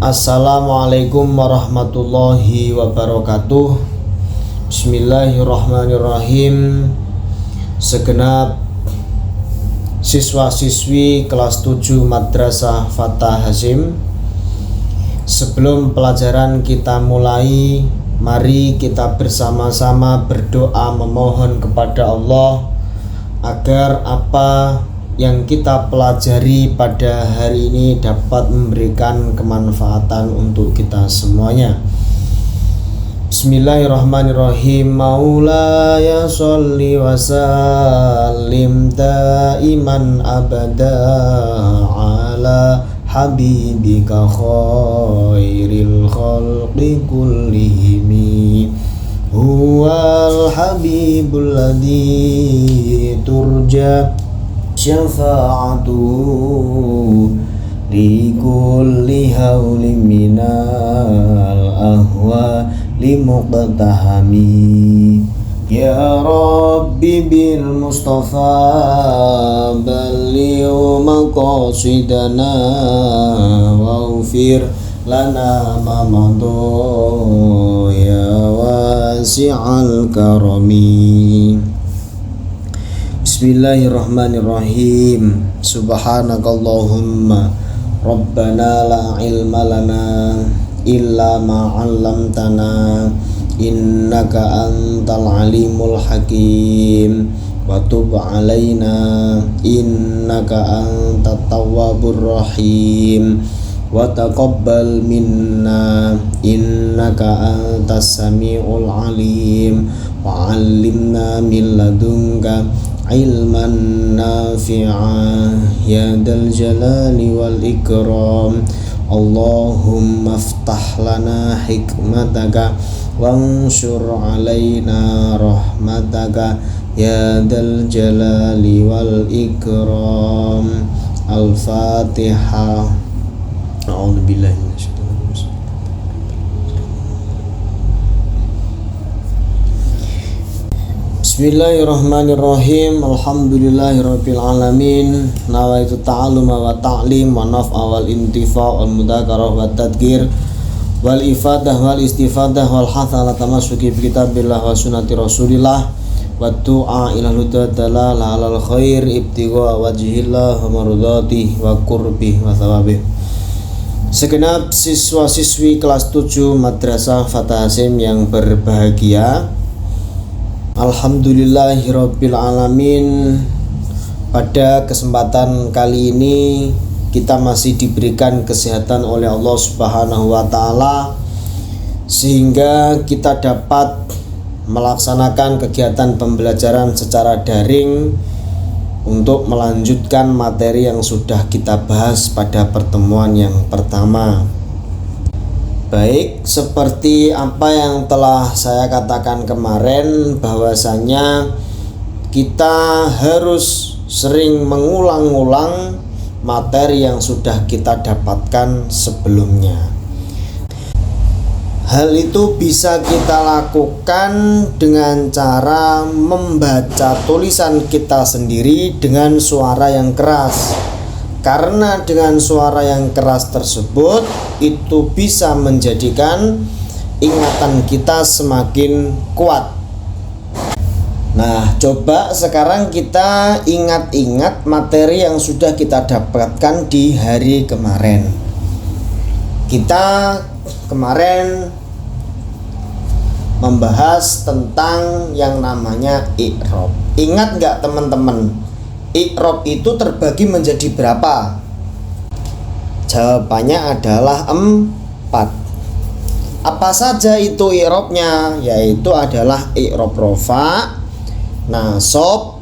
Assalamualaikum warahmatullahi wabarakatuh. Bismillahirrahmanirrahim. Segenap siswa-siswi kelas 7 Madrasah Fatah Hasyim, sebelum pelajaran kita mulai, mari kita bersama-sama berdoa memohon kepada Allah agar apa yang kita pelajari pada hari ini dapat memberikan kemanfaatan untuk kita semuanya. Bismillahirrahmanirrahim. Maulaya sholli wa sallim daiman abada ala habibika khairil khalqi kullihim huwal habibul ladzi turja syafa'atu li kulli hawli minal ahwa li muqtahami ya rabbi bil mustafa balligh maqasidana waghfir lana ma madha ya wasi'al karami. Bismillahirrahmanirrahim. Subhanakallahumma Rabbana la ilma lana illa ma 'allamtana innaka antal alimul hakim wa tub 'alaina innaka antat tawwabur rahim wa taqabbal minna innaka antas samiul alim wa 'allimna min ladunka ilman nafi'a ya dal jalali wal ikram. Allahumma aftah lana hikmataka wanshur alaina rahmataka ya dal jalali wal ikram. Al-Fatihah. A'udzubillahi minasyaitonir rajim. Bismillahirrahmanirrahim. Alhamdulillahirabbil alamin. Nawaitu ta'alluma wa ta'lim wa naf'a wal intifa' wal mudzakarah wa tadhkir wal ifadah wal istifadah wal hatha ala tamassuki bi kitabillah wa sunnati rasulillah wa du'a ila huda dalala alal khair ibtigha wajhillah wa mardati wa qurbi wa thawabih. Segenap siswa-siswi kelas 7 Madrasah Fatah Hasyim yang berbahagia, alhamdulillahirabbil alamin. Pada kesempatan kali ini kita masih diberikan kesehatan oleh Allah Subhanahu wa taala sehingga kita dapat melaksanakan kegiatan pembelajaran secara daring untuk melanjutkan materi yang sudah kita bahas pada pertemuan yang pertama. Baik, seperti apa yang telah saya katakan kemarin, bahwasanya kita harus sering mengulang-ulang materi yang sudah kita dapatkan sebelumnya. Hal itu bisa kita lakukan dengan cara membaca tulisan kita sendiri dengan suara yang keras. Karena dengan suara yang keras tersebut itu bisa menjadikan ingatan kita semakin kuat. Nah, coba sekarang kita ingat-ingat materi yang sudah kita dapatkan di hari kemarin. Kita kemarin membahas tentang yang namanya i'rab. Ingat nggak teman-teman? I'rab itu terbagi menjadi berapa? Jawabannya adalah 4. Apa saja itu i'rabnya? Yaitu adalah i'rab rofa, nasab,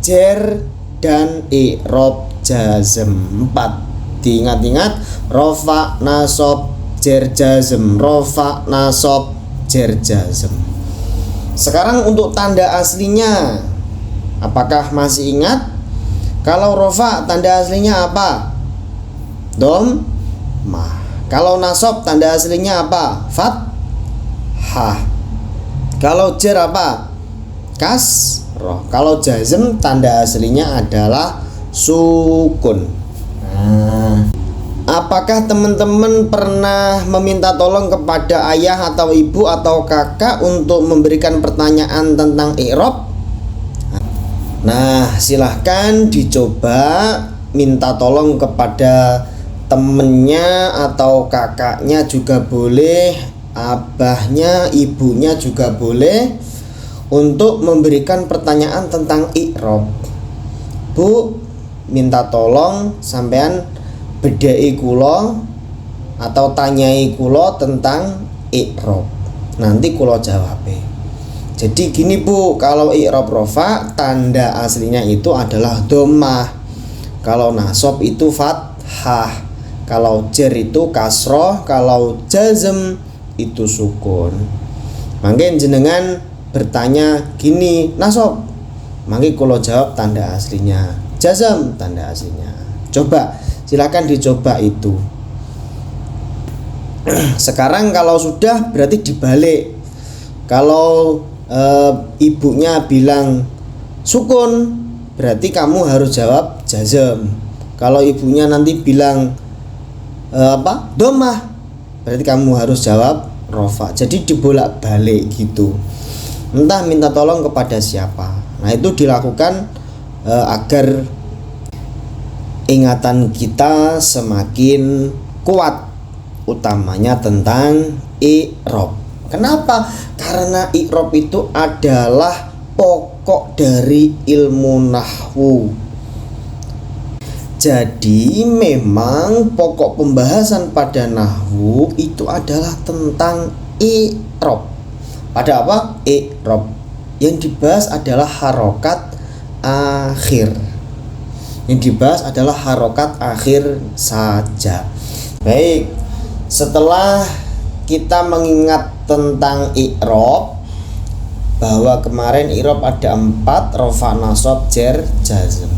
jer, dan i'rab jazm. 4. Diingat-ingat, rofa, nasab, jer, jazm. Rofa, nasab, jer, jazm. Sekarang untuk tanda aslinya, apakah masih ingat? Kalau rofa tanda aslinya apa? Dom, ma. Kalau nasab tanda aslinya apa? Fat, ha. Kalau jer apa? Kasroh. Kalau jazm tanda aslinya adalah sukun. Apakah teman-teman pernah meminta tolong kepada ayah atau ibu atau kakak untuk memberikan pertanyaan tentang i'rab? Nah, silahkan dicoba minta tolong kepada temennya atau kakaknya juga boleh, abahnya, ibunya juga boleh, untuk memberikan pertanyaan tentang i'rab. Bu, minta tolong sampean bedheki kula atau tanyai kula tentang i'rab. Nanti kula jawab. Jadi gini Bu, kalau i'rab rofa tanda aslinya itu adalah dhammah. Kalau nasab itu fathah. Kalau jar itu kasroh, kalau jazm itu sukun. Mangke jenengan bertanya gini, nasab. Mangke kula jawab tanda aslinya. Jazm tanda aslinya. Coba silakan dicoba itu. Sekarang kalau sudah berarti dibalik. Kalau ibunya bilang sukun, berarti kamu harus jawab jazm. Kalau ibunya nanti bilang dhammah, berarti kamu harus jawab rofa. Jadi dibolak-balik gitu. Entah minta tolong kepada siapa. Nah, itu dilakukan agar ingatan kita semakin kuat, utamanya tentang i'rab. Kenapa? Karena i'rab itu adalah pokok dari ilmu nahwu. Jadi memang pokok pembahasan pada nahwu itu adalah tentang i'rab. Pada apa? I'rab. Yang dibahas adalah harokat akhir. Yang dibahas adalah harokat akhir saja. Baik, setelah kita mengingat tentang i'rab, bahwa kemarin i'rab ada 4, rofa, nasab, jar, jazm.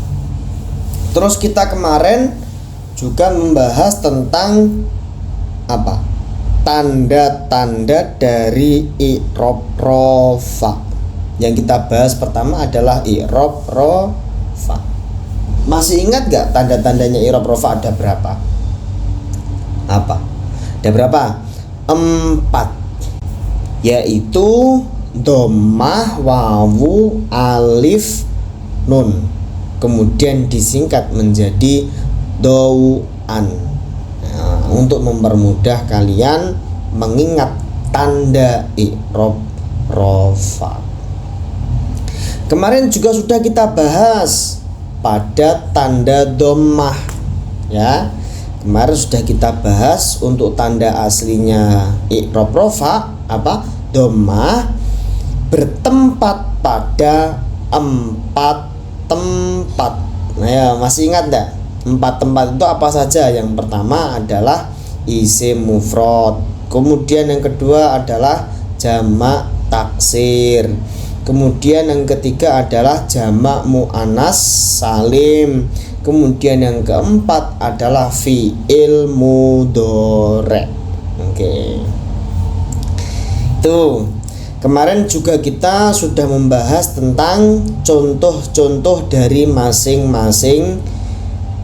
Terus kita kemarin juga membahas tentang apa? Tanda-tanda dari i'rab rofa. Yang kita bahas pertama adalah i'rab rofa. Masih ingat gak tanda-tandanya i'rab rofa ada berapa? Apa? Ada berapa? 4. Yaitu dhammah, wawu, alif, nun. Kemudian disingkat menjadi dhau'an. Nah, untuk mempermudah kalian mengingat tanda i'rab rofa. Kemarin juga sudah kita bahas pada tanda dhammah, ya. Kemarin sudah kita bahas untuk tanda aslinya i'rab rofa apa? Dhammah bertempat pada 4 tempat. Nah ya, masih ingat enggak? 4 tempat itu apa saja? Yang pertama adalah isim mufrad. Kemudian yang kedua adalah jamak taksir. Kemudian yang ketiga adalah jamak muannas salim. Kemudian yang keempat adalah fi'il mudhari'. Oke. Tuh. Kemarin juga kita sudah membahas tentang contoh-contoh dari masing-masing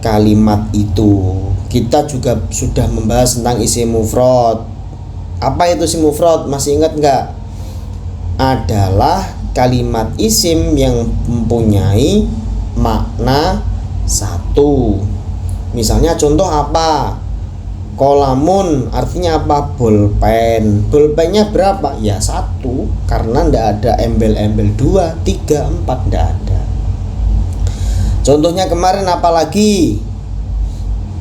kalimat itu. Kita juga sudah membahas tentang isim mufrad. Apa itu isim mufrad? Masih ingat enggak? Adalah kalimat isim yang mempunyai makna satu. Misalnya contoh apa? Kolamun artinya apa? Bolpen. Bolpennya berapa? Ya 1, karena ndak ada embel-embel 2, 3, 4, ndak ada. Contohnya kemarin apa lagi?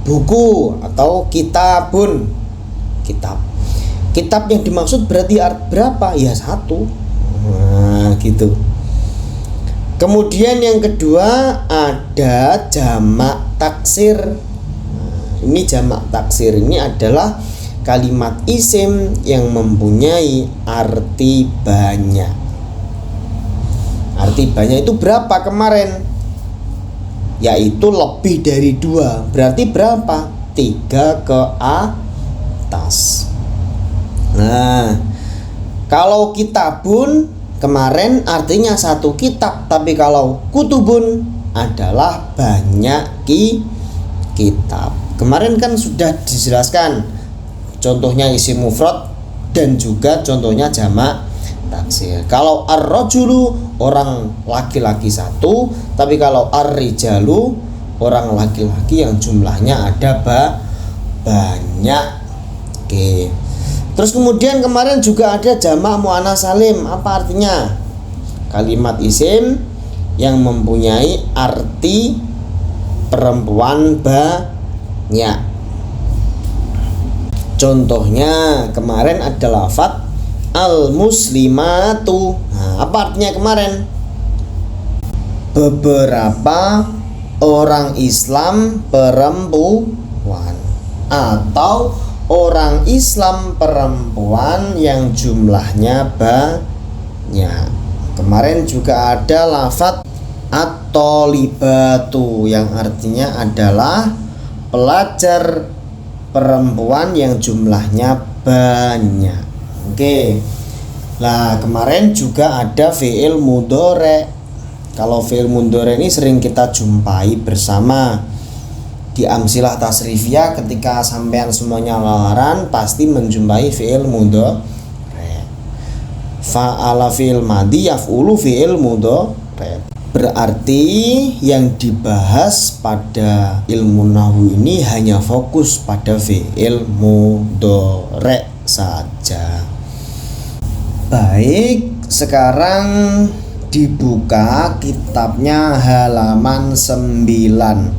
Buku atau kitabun. Kitab yang dimaksud berarti berapa? Ya 1. Nah, gitu. Kemudian yang kedua ada jamak taksir. Ini jamak taksir ini adalah kalimat isim yang mempunyai arti banyak. Arti banyak itu berapa kemarin? Yaitu lebih dari 2. Berarti berapa? 3 ke atas. Nah, kalau kitabun kemarin artinya 1 kitab, tapi kalau kutubun adalah banyak kitab. kemarin kan sudah dijelaskan contohnya isim mufrad dan juga contohnya jamak taksir. Kalau ar-rajulu orang laki-laki satu, tapi kalau ar-rijalu orang laki-laki yang jumlahnya ada banyak. Oke. Terus kemudian kemarin juga ada jamak muannats salim. Apa artinya? Kalimat isim yang mempunyai arti perempuan banyak. Contohnya kemarin ada lafadz al-muslimatu. Nah, apa artinya kemarin? Beberapa orang Islam perempuan, atau orang Islam perempuan yang jumlahnya banyak. Kemarin juga ada lafadz at-thalibatu yang artinya adalah pelajar perempuan yang jumlahnya banyak. Oke. Nah, kemarin juga ada fi'il mudhari'. Kalau fi'il mudhari' ini sering kita jumpai bersama di amsilah tasrifiyah. Ketika sampean semuanya lalaran pasti menjumpai fi'il mudhari'. Fa'ala fi'il madhi, yaf'ulu fi'il mudhari'. Berarti yang dibahas pada ilmu nahwu ini hanya fokus pada fi'il mudhari' saja. Baik, sekarang dibuka kitabnya halaman 9.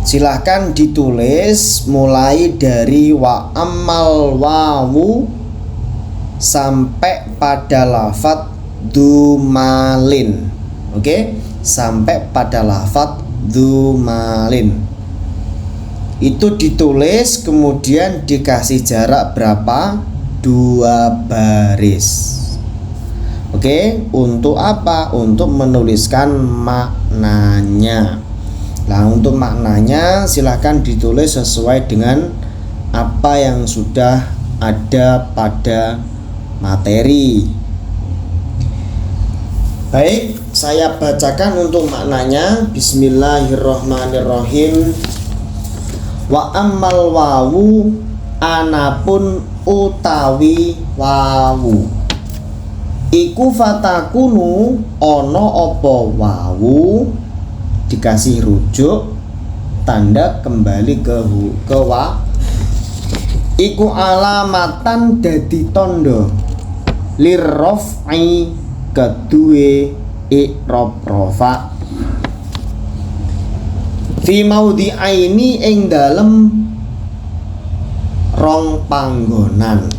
Silahkan ditulis mulai dari wa ammal wawu sampai pada lafadz dumalin. Oke, sampai pada lafadz dumalin. Itu ditulis kemudian dikasih jarak berapa? 2 baris. Oke, untuk apa? Untuk menuliskan maknanya. Nah, untuk maknanya silahkan ditulis sesuai dengan apa yang sudah ada pada materi. Baik, saya bacakan untuk maknanya. Bismillahirrahmanirrahim. Wa ammal wawu, anapun utawi wawu, iku fatakunu ono opo wawu, dikasih rujuk tanda kembali ke wa, iku alamatan dadi tondo lirraf'i kedue i'rab rafa fi maudhi'aini ing dalem rong panggonan.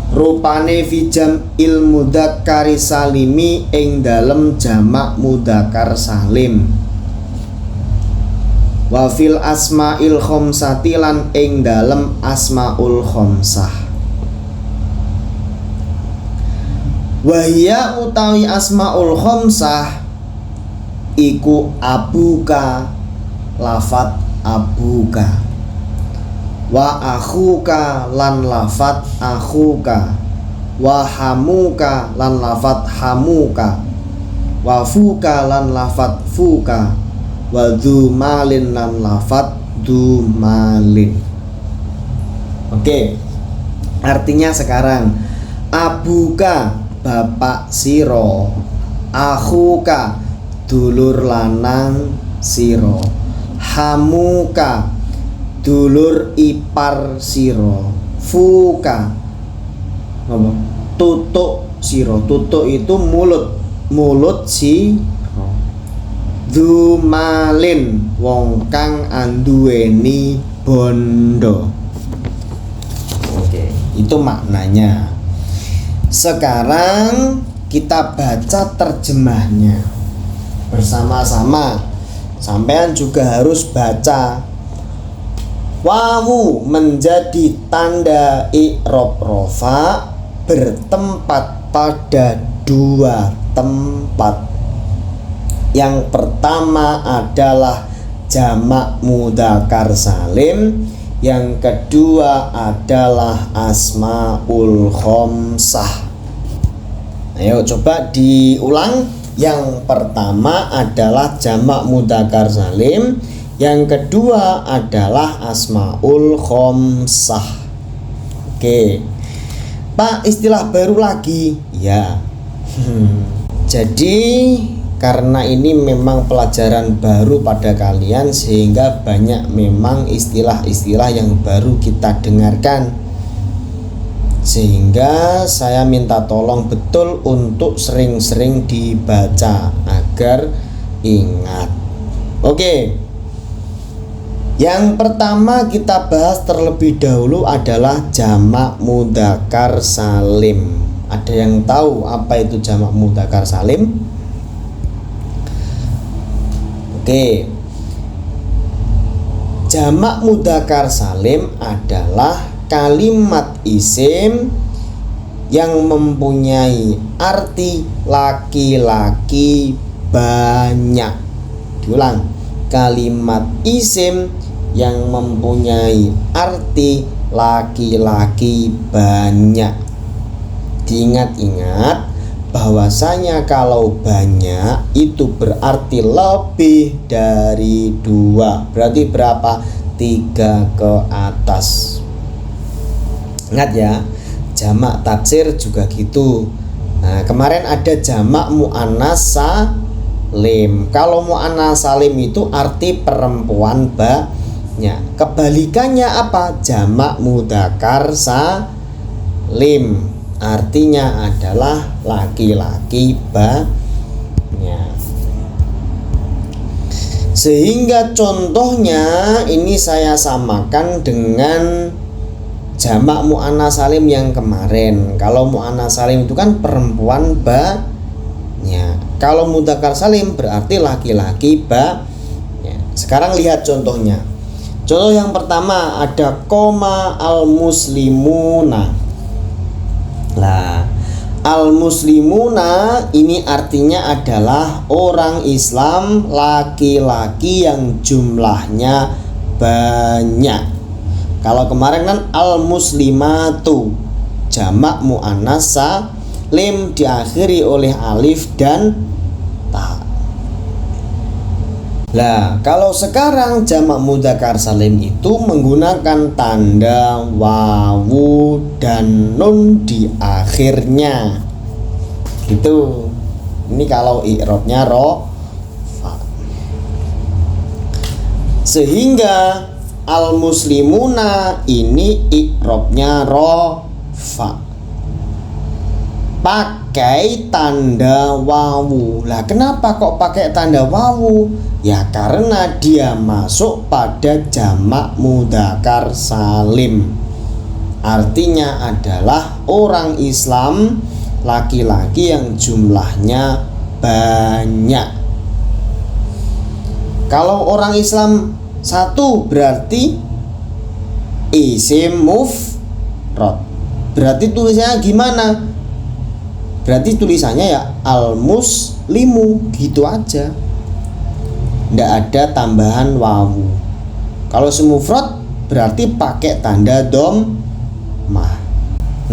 Rupane fi jam'il mudzakkari salimi ing dalem jamak mudzakkar salim. Wa fil asma'il khamsati lan ing dalem asmaul khamsah. Wa hiya utawi asmaul khamsah iku abuka, lafadz abuka, wa akhuka lan lafadz akhuka, wa hamuka lan lafadz hamuka, wa fuka lan lafadz fuka, wa dzumalin lan lafadz dzumalin. Oke, artinya sekarang abuka bapak siro, akhuka dulur lanang siro, hamuka dulur ipar siro, fuka tutuk siro, tutuk itu mulut si, dzumalin wong kang anduweni bondo. Oke, itu maknanya. Sekarang kita baca terjemahnya bersama-sama. Sampean juga harus baca. Wawu menjadi tanda i'rab rafa bertempat pada 2 tempat. Yang pertama adalah jamak mudzakkar salim, yang kedua adalah asmaul khamsah. Ayo coba diulang. Yang pertama adalah jamak mudzakkar salim, yang kedua adalah asmaul khamsah. Oke. Pak, istilah baru lagi. Ya. Jadi karena ini memang pelajaran baru pada kalian, sehingga banyak memang istilah-istilah yang baru kita dengarkan, sehingga saya minta tolong betul untuk sering-sering dibaca agar ingat. Oke. Yang pertama kita bahas terlebih dahulu adalah jamak mudzakkar salim. Ada yang tahu apa itu jamak mudzakkar salim? Oke. Jamak mudzakkar salim adalah kalimat isim yang mempunyai arti laki-laki banyak. Diulang. Kalimat isim yang mempunyai arti laki-laki banyak. Diingat-ingat bahwasanya kalau banyak itu berarti lebih dari 2. Berarti berapa? 3 ke atas. Ingat ya, jamak taksir juga gitu. Nah, kemarin ada jamak muannas salim. Kalau muannas salim itu arti perempuan banyak. Kebalikannya apa? Jamak mudzakkar salim. Artinya adalah laki-laki banyak. Sehingga contohnya ini saya samakan dengan jamak muannas salim yang kemarin. Kalau muannas salim itu kan perempuan banyak. Kalau mudzakkar salim berarti laki-laki banyak. Sekarang lihat contohnya. Contoh yang pertama ada koma al-muslimuna. Nah, al-muslimuna ini artinya adalah orang Islam laki-laki yang jumlahnya banyak. Kalau kemarin kan al-muslimatu, jamak muannas salim diakhiri oleh alif dan ta. Lah, kalau sekarang jamak mudzakkar salim itu menggunakan tanda wawu dan nun di akhirnya. Gitu. Ini kalau i'rabnya rafa. Sehingga al-muslimuna ini i'rabnya rafa. Pakai tanda wawu. Lah, kenapa kok pakai tanda wawu? Ya karena dia masuk pada jamak mudzakkar salim. Artinya adalah orang Islam laki-laki yang jumlahnya banyak. Kalau orang Islam satu berarti isim mufrad. Berarti tulisannya gimana? Berarti tulisannya ya al-muslimu, gitu aja. Nggak ada tambahan wawu. Kalau semufrad berarti pakai tanda dhammah.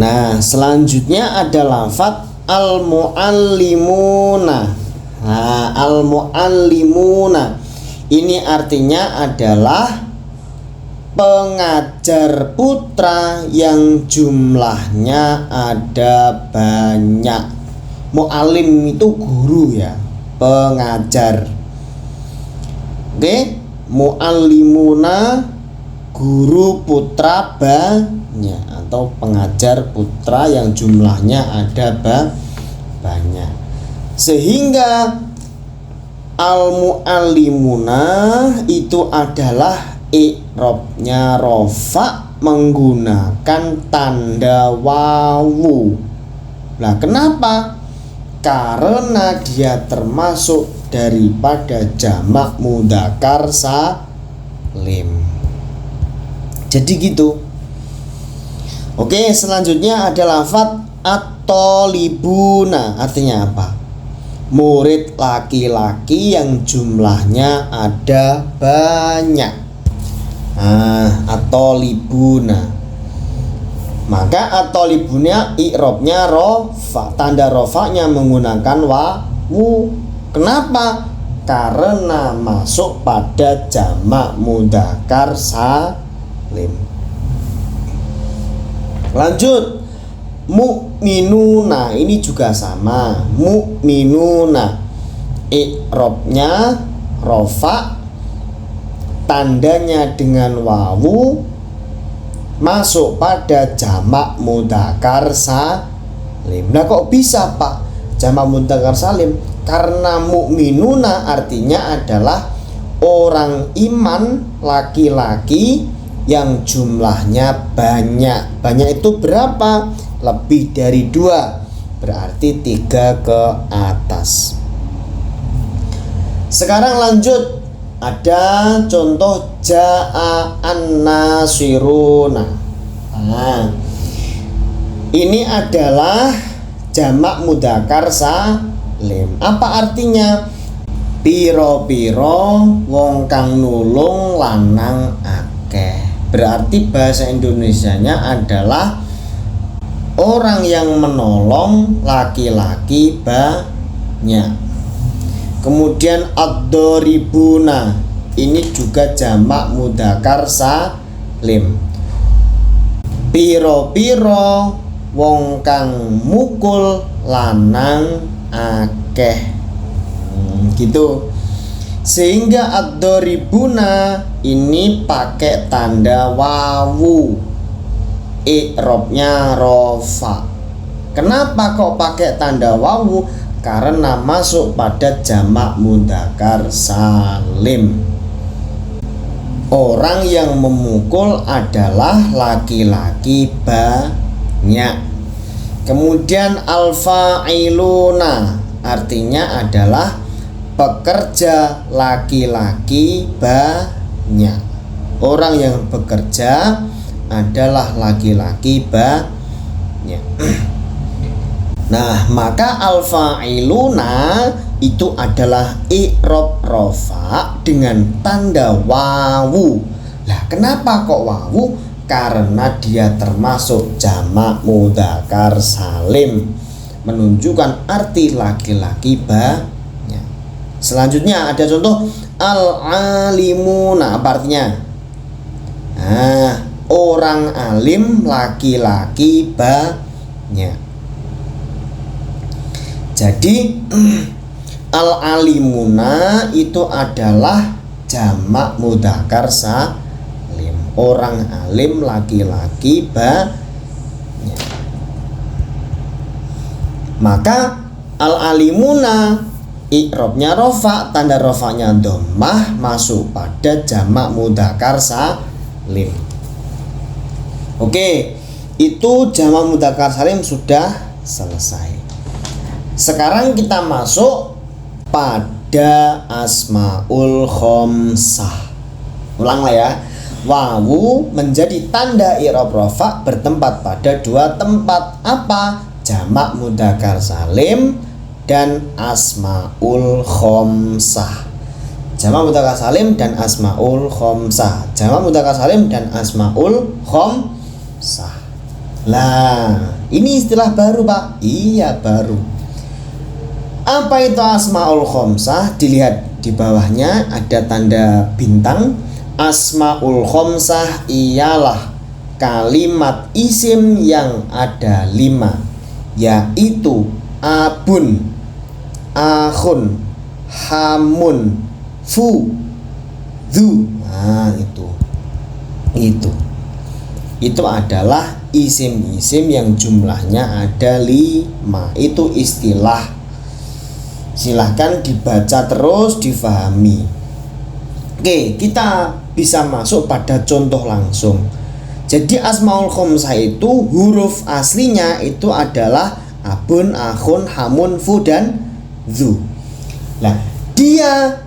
Nah, selanjutnya ada lafadz al-muallimuna. Nah, al-muallimuna ini artinya adalah pengajar putra yang jumlahnya ada banyak. Muallim itu guru ya, pengajar. Oke, muallimuna guru putra banyak atau pengajar putra yang jumlahnya ada banyak. Sehingga al-muallimuna itu adalah i'rabnya rafa menggunakan tanda wawu. Nah, kenapa? Karena dia termasuk daripada jamak mudzakkar salim. Jadi gitu. Oke, selanjutnya ada lafadz at-thalibuna. Artinya apa? Murid laki-laki yang jumlahnya ada banyak. Nah, at-thalibuna. Maka at-thalibuna i'rabnya rafa, tanda rafanya menggunakan wawu. Kenapa? Karena masuk pada jamak mudzakkar salim. Lanjut, mu'minuna, ini juga sama. Mu'minuna, i'rabnya rofa, tandanya dengan wawu, masuk pada jamak mudzakkar salim. Nah, kok bisa Pak jamak mudzakkar salim? Karena mu'minuna artinya adalah orang iman laki-laki yang jumlahnya banyak. Banyak itu berapa? Lebih dari 2, berarti 3 ke atas. Sekarang lanjut, ada contoh ja'a an-nasiruna. Nah, ini adalah jamak mudzakkar salim. Apa artinya? Piro-piro wong kang nulung lanang akeh. Berarti bahasa Indonesianya adalah orang yang menolong laki-laki banyak. Kemudian ad-doribuna, ini juga jamak mudzakkar salim. Piro-piro wong kang mukul lanang akeh. Gitu. Sehingga ad-doribuna ini pakai tanda wawu, i'rabnya rofa. Kenapa kok pakai tanda wawu? Karena masuk pada jamak mudzakkar salim. Orang yang memukul adalah laki-laki banyak. Kemudian al-fa'iluna artinya adalah pekerja laki-laki banyak. Orang yang bekerja adalah laki-laki banyak. Nah, maka al-fa'iluna itu adalah i'rab rofa dengan tanda wawu. Lah, kenapa kok wawu? Karena dia termasuk jamak mudzakkar salim, menunjukkan arti laki-laki banyak. Selanjutnya ada contoh al-alimuna. Apa artinya? Nah, orang alim laki-laki banyak. Jadi al-alimuna itu adalah jamak mudzakkar salim. Orang alim laki-laki banyak. Maka al-alimuna i'rabnya rofa, tanda rofanya dhammah, masuk pada jamak mudzakkar salim. Oke, itu jamak mudzakkar salim sudah selesai. Sekarang kita masuk pada asmaul khamsah. Ulanglah ya. Wawu menjadi tanda i'rab rofa bertempat pada 2 tempat. Apa? Jamak mudzakkar salim dan asmaul khamsah. Jamak mudzakkar salim dan asmaul khamsah. Jamak mudzakkar salim dan asmaul khamsah. Lah, ini istilah baru, Pak. Iya, baru. Apa itu asmaul khamsah? Dilihat di bawahnya ada tanda bintang. Asmaul khamsah ialah kalimat isim yang ada 5, yaitu abun, akhun, hamun, fu, dhu. Nah, itu adalah isim-isim yang jumlahnya ada 5. Itu istilah. Silahkan dibaca terus, difahami. Oke, kita bisa masuk pada contoh langsung. Jadi asmaul khamsah itu huruf aslinya itu adalah abun, akhun, hamun, fu, dan dhu. Nah, dia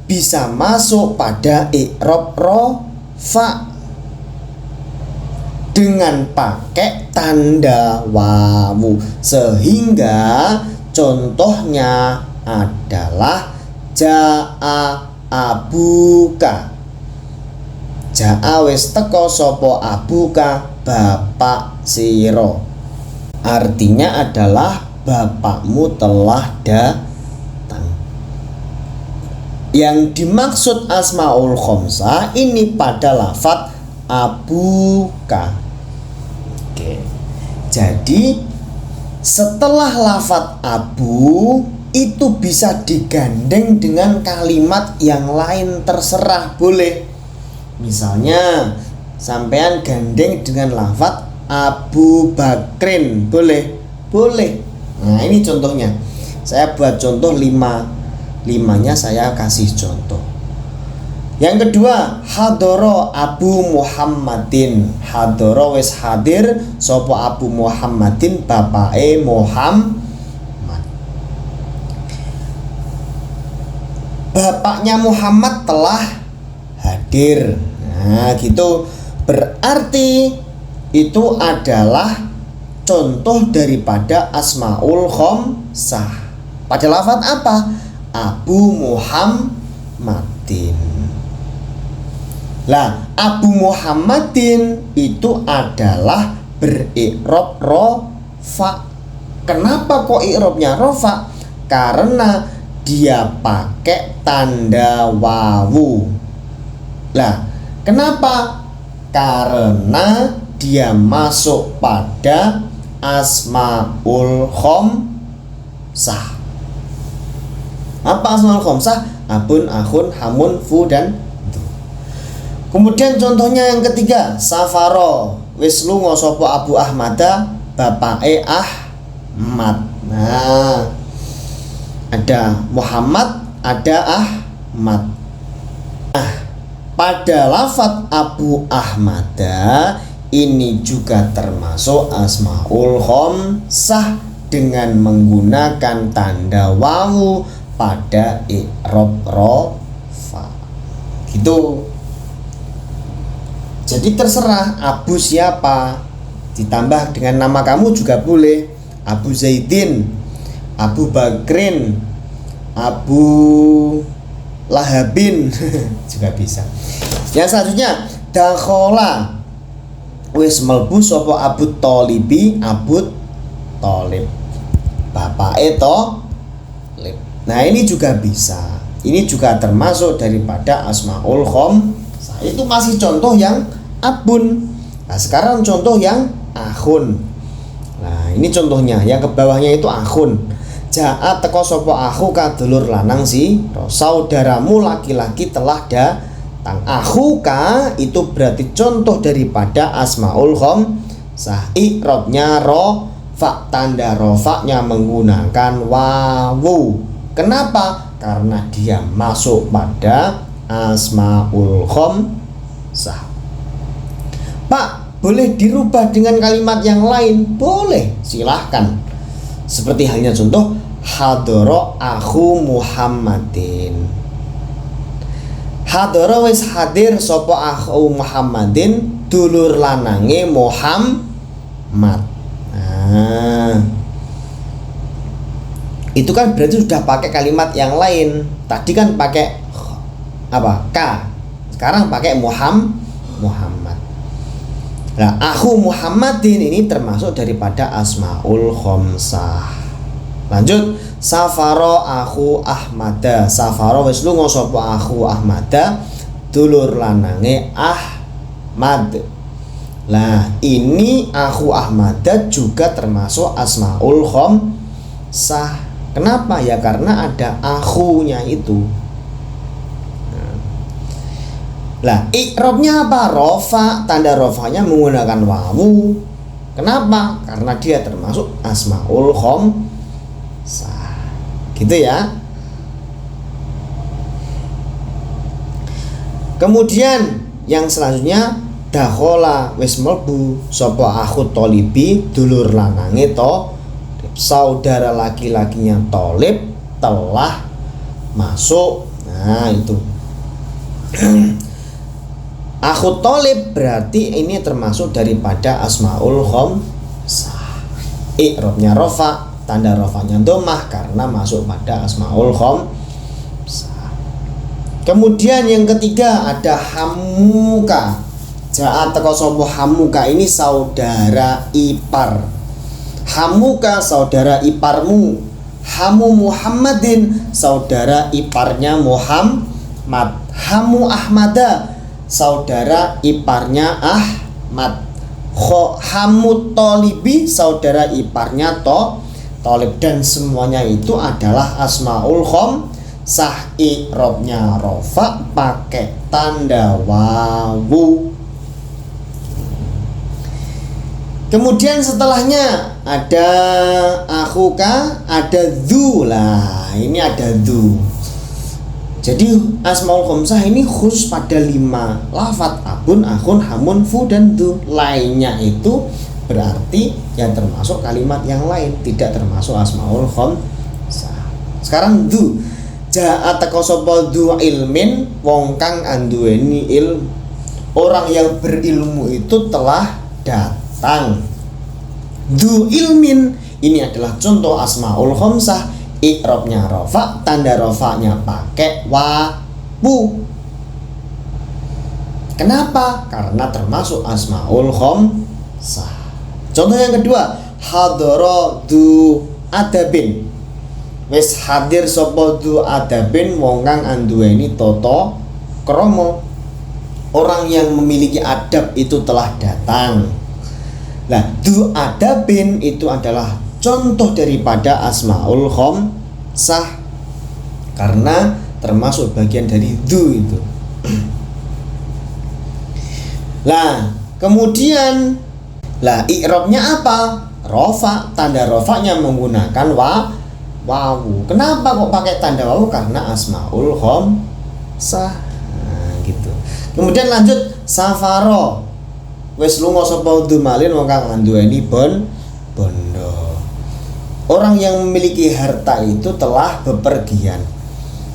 bisa masuk pada i'rab rofa dengan pakai tanda wawu, sehingga contohnya adalah ja'a abuka. Ja'a wis teko sapa abuka, bapak siro. Artinya adalah bapakmu telah datang. Yang dimaksud asmaul khomsah ini pada lafadz abuka. Oke. Jadi setelah lafadz abu itu bisa digandeng dengan kalimat yang lain, terserah, boleh. Misalnya sampean gandeng dengan lafadz Abu Bakrin, boleh. Nah, ini contohnya. Saya buat contoh 5-nya saya kasih contoh. Yang kedua, hadoro Abu Muhammadin. Hadoro wis hadir sopo Abu Muhammadin bapake Muhammad. Bapaknya Muhammad telah hadir. Nah, gitu. Berarti itu adalah contoh daripada asmaul khomsah. Pada lafadz apa? Abu Muhammadin. Lah, Abu Muhammadin itu adalah beri'rob rofa. Kenapa kok i'robnya rofa? Karena dia pakai tanda wawu. Lah, kenapa? Karena dia masuk pada asmaul khomsah. Apa asmaul khomsah? Abun, akhun, hamun, fu, dan du. Kemudian contohnya yang ketiga, safaro wis lunga sapa Abu Ahmada bapake Ahmad. Nah, ada Muhammad, ada Ahmad. Nah, pada lafadz Abu Ahmada ini juga termasuk asmaul khomsah dengan menggunakan tanda wawu pada i'rob rofa. Gitu. Jadi terserah Abu siapa, ditambah dengan nama kamu juga boleh. Abu Zaidin, Abu Bakrin, Abu Lahabin juga bisa. Yang selanjutnya, dakhola wis mlebu sapa Abu Thalibi, Abu Thalib bapake Thalib. Nah, ini juga bisa. Ini juga termasuk daripada asmaul khomsah. Itu masih contoh yang abun. Nah, sekarang contoh yang akhun. Nah, ini contohnya. Yang ke bawahnya itu akhun. Jaat teko sapa akhu kadulur lanang saudaramu laki-laki telah datang. Akhuka itu berarti contoh daripada asmaul khomsah. I'robnya rofa, tanda rofaknya menggunakan wawu. Kenapa? Karena dia masuk pada asmaul khomsah. Pak, boleh dirubah dengan kalimat yang lain? Boleh, silahkan. Seperti halnya contoh hadoro akhu Muhammadin. Hadoro wis hadir sopo akhu Muhammadin dulur lanange Muhammad. Nah, itu kan berarti sudah pakai kalimat yang lain. Tadi kan pakai apa? K. Sekarang pakai Muhammad. Nah, akhu Muhammadin ini termasuk daripada asmaul khomsah. Lanjut, safaro akhu Ahmada. Safaro wis lunga sapa akhu Ahmada dulur lanange Ahmad. Lah, ini akhu Ahmada juga termasuk asmaul khomsah. Kenapa? Ya karena ada akhunya itu. Lah, i'robnya apa? Rofa, tanda rofanya menggunakan wawu. Kenapa? Karena dia termasuk asmaul khomsah. Gitu ya. Kemudian yang selanjutnya dakhola wis mlebu sapa akhu Thalibi dulur lanange saudara laki-lakinya Thalib telah masuk. Nah, itu akhu Thalib berarti ini termasuk daripada asmaul khomsah. I'robnya rofa, tanda rofanya dhammah karena masuk pada asmaul khomsah. Kemudian yang ketiga ada hamuka. Ja'at teko sapa hamuka, ini saudara ipar. Hamuka saudara iparmu. Hamu Muhammadin, saudara iparnya Muhammad. Hamu Ahmada, saudara iparnya Ahmad. Hamu Tolibi, saudara iparnya Tolib. Dan semuanya itu adalah asmaul khamsah. I'rabnya rofa pakai tanda wawu. Kemudian setelahnya ada akhuka, ada dzu. Lah, ini ada dzu. Jadi asmaul khamsah ini khusus pada 5 lafadz: abun, akhun, hamun, fu, dan dzu. Lainnya itu berarti yang termasuk kalimat yang lain, tidak termasuk asmaul khamsah. Sekarang dzu. Ja'a teko sapa dzu ilmin, wong kang anduweni ilmu. Orang yang berilmu itu telah datang. Dzu ilmin ini adalah contoh asmaul khamsah. I'rabnya rofa, tanda rofanya pakai wawu. Kenapa? Karena termasuk asmaul khamsah. Contoh yang kedua, hadara dzu adabin. Wis hadir sapa dzu adabin, wong kang anduweni tata krama. Orang yang memiliki adab itu telah datang. Nah, dzu adabin itu adalah contoh daripada asmaul khamsah karena termasuk bagian dari dzu itu. Lah, kemudian i'rabnya apa? Rofa, tanda rofanya menggunakan wawu. Kenapa kok pakai tanda wawu? Karena asmaul khamsah. Nah, gitu. Kemudian lanjut, safaro. Wis lunga sapa dzu malin wong kang nduweni bondo. Orang yang memiliki harta itu telah bepergian.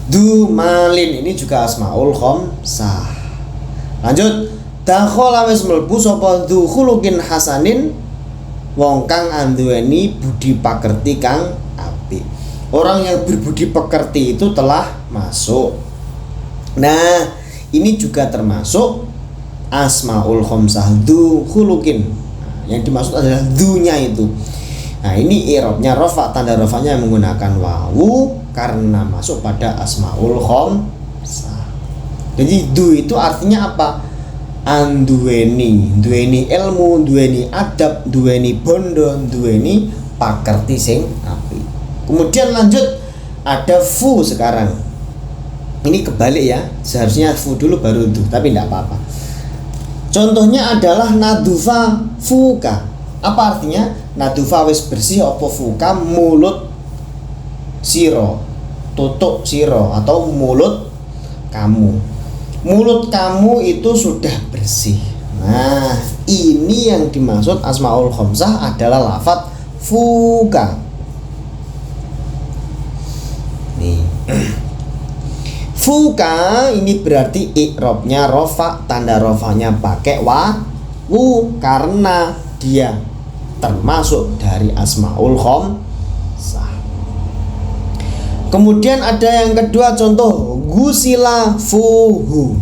Dzu malin ini juga asmaul khamsah. Lanjut, dakhala wis mlebu sapa dzu khuluqin hasanin, wong kang anduweni budi pakerti kang apik. Orang yang berbudi pekerti itu telah masuk. Nah, ini juga termasuk asmaul khamsah, dzu khuluqin. Yang dimaksud adalah dzunya itu. Nah, ini i'rabnya rofa, tanda rofanya menggunakan wawu karena masuk pada asmaul khamsah. Jadi dzu itu artinya apa? Anduweni, duweni ilmu, duweni adab, duweni bondo, duweni pakerti sing apik. Kemudian lanjut ada fu sekarang. Ini kebalik ya, seharusnya fu dulu baru dzu, tapi tidak apa-apa. Contohnya adalah nadufa fuka. Apa artinya? Nadufa wis bersih apa fuka, mulut siro, tutuk siro, atau mulut kamu. Mulut kamu itu sudah bersih. Nah, ini yang dimaksud asmaul khamsah adalah lafadz fuka. Nih. Fuka ini berarti i'rabnya rofa, tanda rofanya pakai wawu karena dia termasuk dari asmaul khamsah. Kemudian ada yang kedua contoh, gusila fuhu.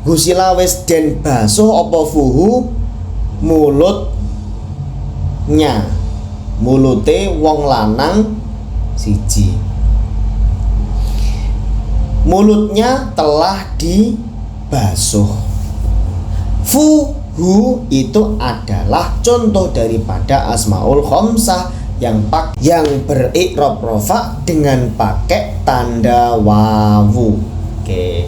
Gusila wis den basuh apa fuhu, mulutnya. Mulute wong lanang siji. Mulutnya telah dibasuh. Fuhu itu adalah contoh daripada asmaul khamsah yang beri'rab rofa dengan pakai tanda wawu. Oke.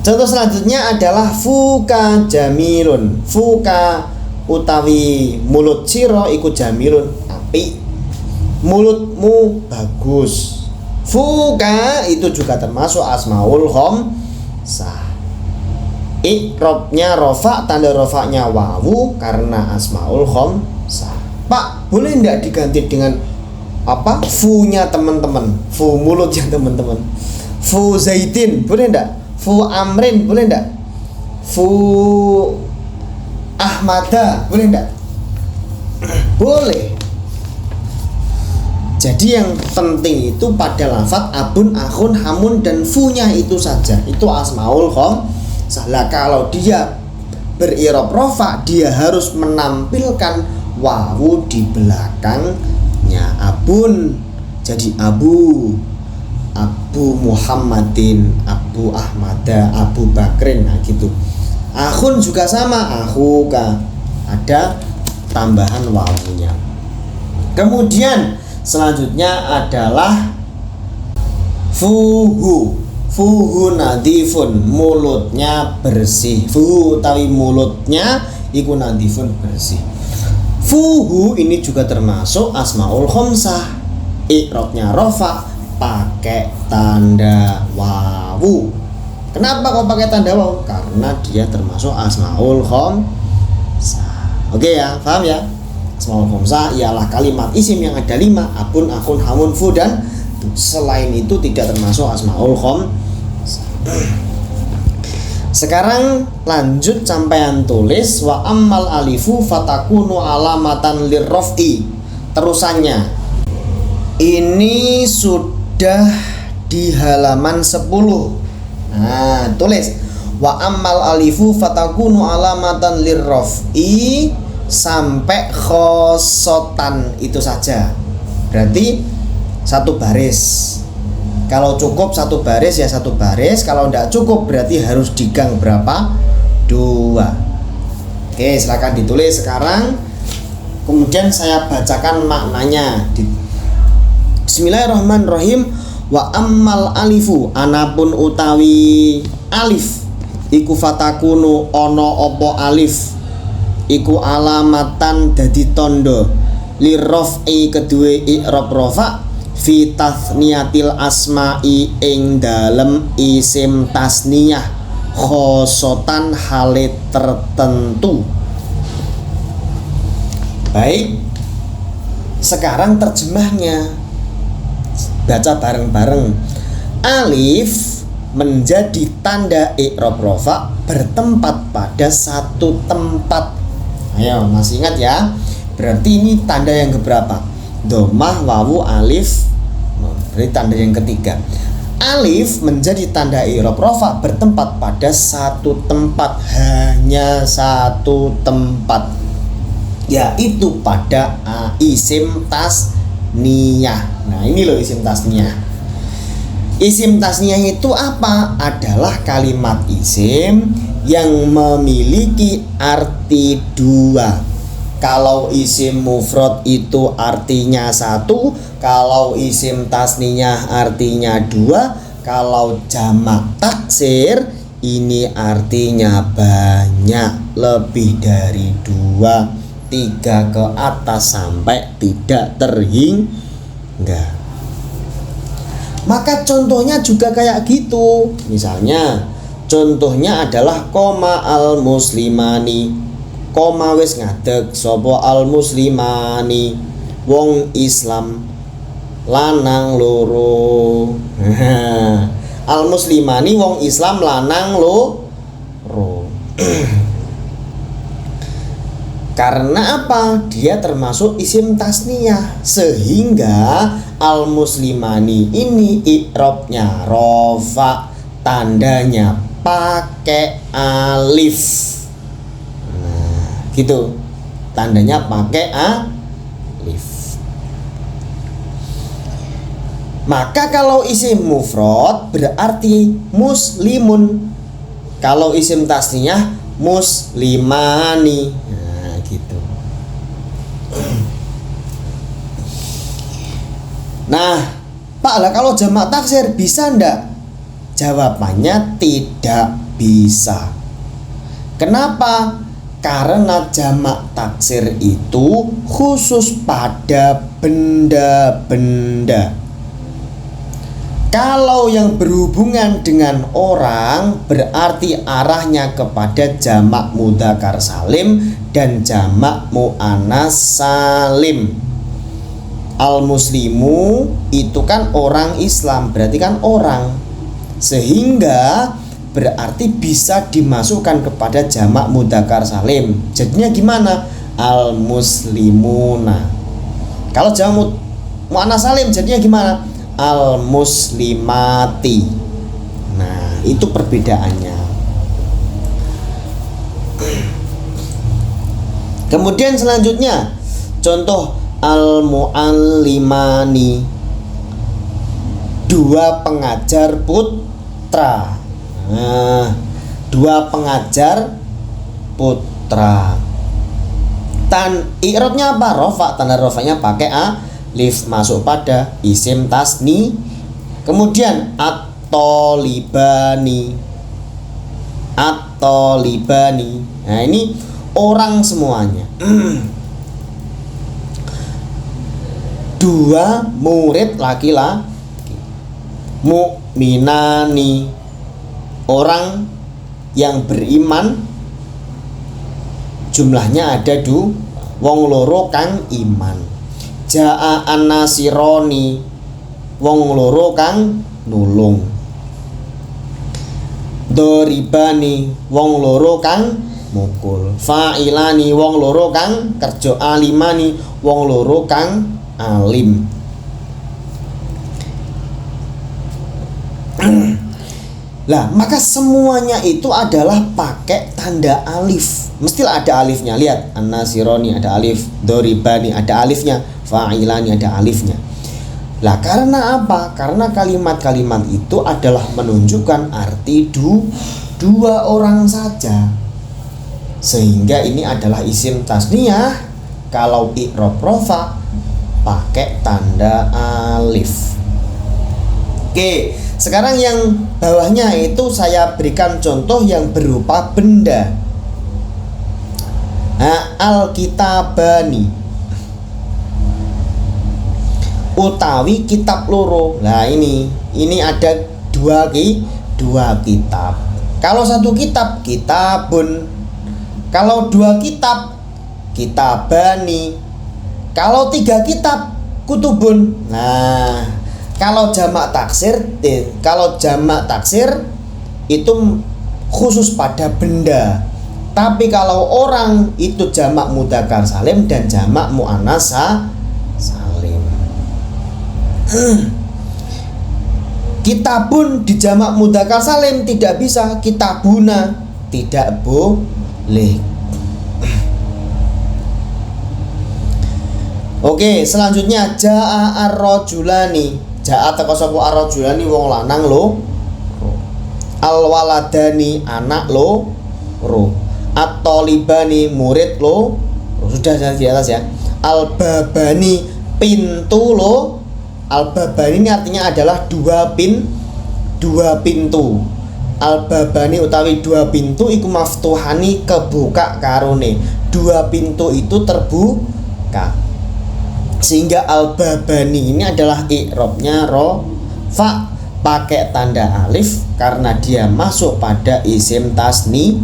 Contoh selanjutnya adalah fuka jamilun. Fuka utawi mulut siro iku jamilun apik. Mulutmu bagus. Fuka itu juga termasuk asmaul khamsah. I'rabnya rofa, tanda rofanya wawu karena asmaul khamsah. Pak, boleh enggak diganti dengan apa? Fu-nya teman-teman, fu mulutnya teman-teman. Fu Zaidin, boleh enggak? Fu Amrin, boleh enggak? Fu Ahmada, boleh enggak? Boleh. Jadi yang penting itu pada lafadz abun, akhun, hamun, dan fu-nya itu saja. Itu asmaul khamsah. Lah kalau dia beri'rab rofa, dia harus menampilkan wawu di belakangnya. Abun, Jadi Abu Muhammadin, Abu Ahmada, Abu Bakrin, nah gitu. Akhun juga sama, akhuka, ada tambahan wawunya. Kemudian selanjutnya adalah fuhu nadifun, mulutnya bersih. Fuhu utawi mulutnya iku nadifun, bersih. Fuhu ini juga termasuk asmaul khamsah. I'rabnya rafa pakai tanda wawu. Kenapa kok pakai tanda wawu? Karena dia termasuk asmaul khamsah. Oke ya, paham ya? Asmaul khamsah ialah kalimat isim yang ada 5, abun, akhun, hamun, fu, dan selain itu tidak termasuk asmaul khamsah. Sekarang lanjut sampean tulis wa ammal alifu fatakunu alamatan lirraf'i. Terusannya ini sudah di halaman 10. Nah, tulis wa ammal alifu fatakunu alamatan lirraf'i sampai khosotan, itu saja. Berarti satu baris. Kalau cukup satu baris ya satu baris, kalau tidak cukup berarti harus digang berapa? 2. Oke, silakan ditulis sekarang. Kemudian saya bacakan maknanya. Bismillahirrahmanirrahim. Wa ammal alifu, anapun utawi alif iku fatakunu ono opo alif iku alamatan dadi tondo lirraf'i kedue i'rab rafa fi tasniyatil asma'i ing dalem isim tasniyah khosotan hale tertentu. Baik, sekarang terjemahnya, baca bareng-bareng. Alif menjadi tanda i'rab rafa bertempat pada satu tempat. Ayo, masih ingat ya? Berarti ini tanda yang keberapa? Dhammah, wawu, alif. Berarti tanda yang ketiga. Alif menjadi tanda i'rab rafa bertempat pada satu tempat, hanya satu tempat, yaitu pada isim tasniyah. Nah, ini loh isim tasniyah. Isim tasniyah itu apa? Adalah kalimat isim yang memiliki arti 2. Kalau isim mufrad itu artinya 1, kalau isim tasniyah artinya 2, kalau jamak taksir ini artinya banyak, lebih dari 2, 3 ke atas sampai tidak terhingga. Maka contohnya juga kayak gitu. Misalnya contohnya adalah koma al muslimani. Koma wis ngadeg sapa al muslimani, wong Islam lanang loro. Al muslimani wong Islam lanang loro. Karena apa? Dia termasuk isim tasniyah, sehingga al muslimani ini i'rabnya rafa, tandanya pakai alif. Nah, gitu. Tandanya pakai alif. Maka kalau isim mufrad berarti muslimun. Kalau isim tasniyah muslimani. Nah, Pak, lah kalau jamak taksir bisa ndak? Jawabannya tidak bisa. Kenapa? Karena jamak taksir itu khusus pada benda-benda. Kalau yang berhubungan dengan orang berarti arahnya kepada jamak mudzakkar salim dan jamak muannats salim. Al-muslimu itu kan orang Islam, berarti kan orang, sehingga berarti bisa dimasukkan kepada jamak mudzakkar salim. Jadinya gimana? Al-muslimuna. Kalau jamak muannats salim jadinya gimana? Al-muslimati. Nah, itu perbedaannya. Kemudian selanjutnya contoh al-muallimani. dua pengajar putra. Nah, dua pengajar putra. I'rabnya apa? Rofa. Tanda rofanya pakai alif, masuk pada isim tasni. Kemudian at-tolibani. At-tolibani. Nah, ini orang semuanya. Dua murid laki-laki. Mu'minani, orang yang beriman, jumlahnya ada wong loro kang iman. Ja'a an-nasironi, wong loro kang nulung. Doribani, wong loro kang mukul. Fa'ilani, wong loro kang kerja. Alimani, wong loro kang alim. Lah, maka semuanya itu adalah pakai tanda alif. Mestilah ada alifnya. Lihat, an-nasironi ada alif, doribani ada alifnya, fa'ilani ada alifnya. Lah, karena apa? Karena kalimat-kalimat itu adalah menunjukkan arti dua orang saja. Sehingga ini adalah isim tasniyah. Kalau i'rab rofa pakai tanda alif. Oke, sekarang yang bawahnya itu saya berikan contoh yang berupa benda. Al-kitabani, utawi kitab loro. Nah, ini ada dua kitab. Kalau satu kitab, kitabun. Kalau dua kitab, kitabani. Kalau tiga kitab, kutubun. Nah, kalau jamak taksir itu khusus pada benda. Tapi kalau orang itu jamak mudzakkar salim dan jamak muannats salim. Kitabun di jamak mudzakkar salim tidak bisa, kitabuna tidak boleh. Oke, selanjutnya ja'a ar-rajulani. Ja'a teko sapa ar-rajulani wong lanang lo. Al-waladani anak lo. At-tolibani murid lo. Sudah di atas ya. Al-babani pintu lo. Al-babani ini artinya adalah dua pintu. Al-babani utawi dua pintu iku maftuhani kebuka karone. Dua pintu itu terbuka. Sehingga al-babani ini adalah i'rabnya rofa pakai tanda alif karena dia masuk pada isim tasni.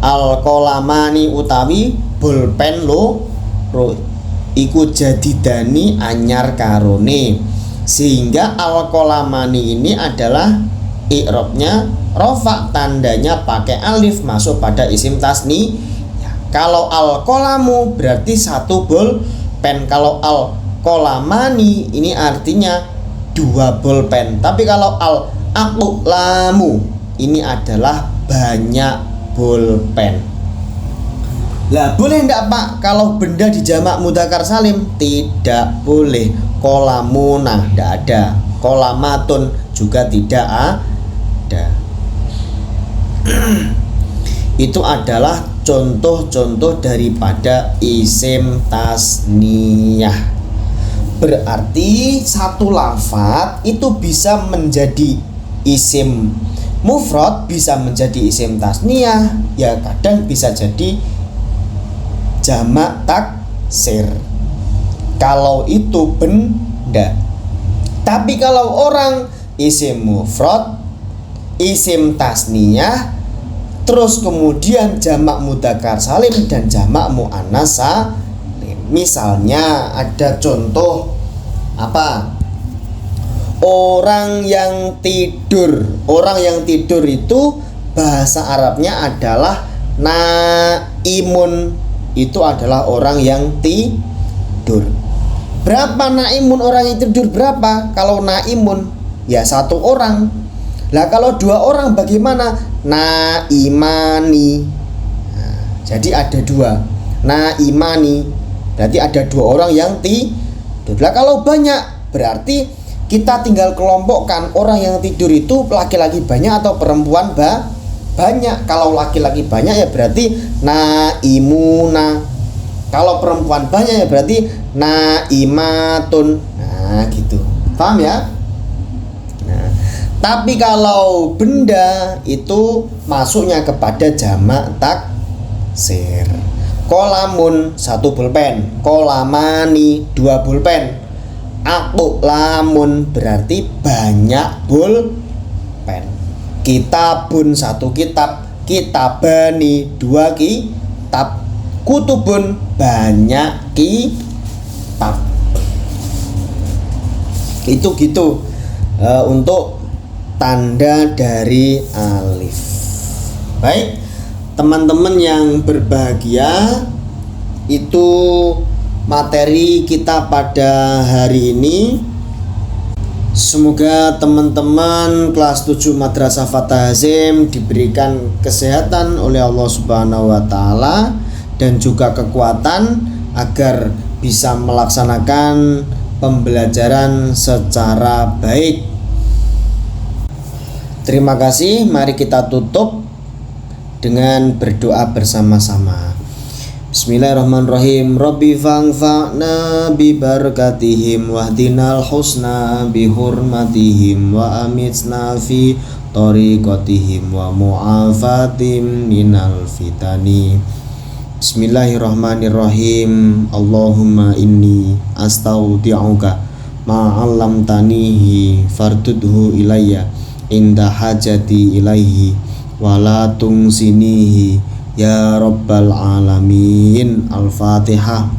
Al-qalamani utawi bolpen lo iku jadidani anyar karone. Sehingga al-qalamani ini adalah i'rabnya rofa, tandanya pakai alif masuk pada isim tasni ya. Kalau al-qalamu berarti satu bolpen. Kalau al-qalamani ini artinya dua bolpen. Tapi kalau al-aqlamu ini adalah banyak bolpen. Lah, boleh enggak Pak kalau benda di jamak mudzakkar salim? Tidak boleh. Qalamunah tidak ada, qalamatun juga tidak ada. Itu adalah contoh-contoh daripada isim tasniyah. Berarti satu lafadz itu bisa menjadi isim mufrad, bisa menjadi isim tasniyah, ya kadang bisa jadi jamak taksir kalau itu benda. Tapi kalau orang isim mufrad, isim tasniyah, terus kemudian jamak mudzakkar salim dan jamak muannats salim. Misalnya ada contoh apa? Orang yang tidur. Orang yang tidur itu bahasa Arabnya adalah naimun. Itu adalah orang yang tidur. Berapa naimun orang yang tidur? Berapa? Kalau naimun ya satu orang. Lah kalau dua orang bagaimana? Naimani. Nah, jadi ada dua. Naimani berarti ada dua orang yang tidur. Lah kalau banyak berarti kita tinggal kelompokkan orang yang tidur itu laki-laki banyak atau perempuan banyak. Kalau laki-laki banyak ya berarti naimuna, kalau perempuan banyak ya berarti naimatun. Nah gitu, paham ya? Nah, tapi kalau benda itu masuknya kepada jamak taksir. Kolamun 1 pulpen, kolamani 2 pulpen, aku lamun berarti banyak pulpen. Kitabun 1 kitab, kitabani 2 kitab, kutubun banyak kitab. Itu gitu untuk tanda dari alif. Baik, teman-teman yang berbahagia, itu materi kita pada hari ini. Semoga teman-teman kelas 7 Madrasah Fatah Hazim diberikan kesehatan oleh Allah Subhanahu wa taala dan juga kekuatan agar bisa melaksanakan pembelajaran secara baik. Terima kasih, mari kita tutup dengan berdoa bersama-sama. Bismillahirrahmanirrahim. Rabbi fa'na bi barakatihim wahdinal husna bi hurmatihim wa amitna fi tariqatihim wa mu'afatim minal fitani. Bismillahirrahmanirrahim. Allahumma inni astaudi'uka ma'allamtanihi fardudhu ilayya inda hajati ilaihi wala tungsinihi ya rabbal alamin. Al-Fatihah.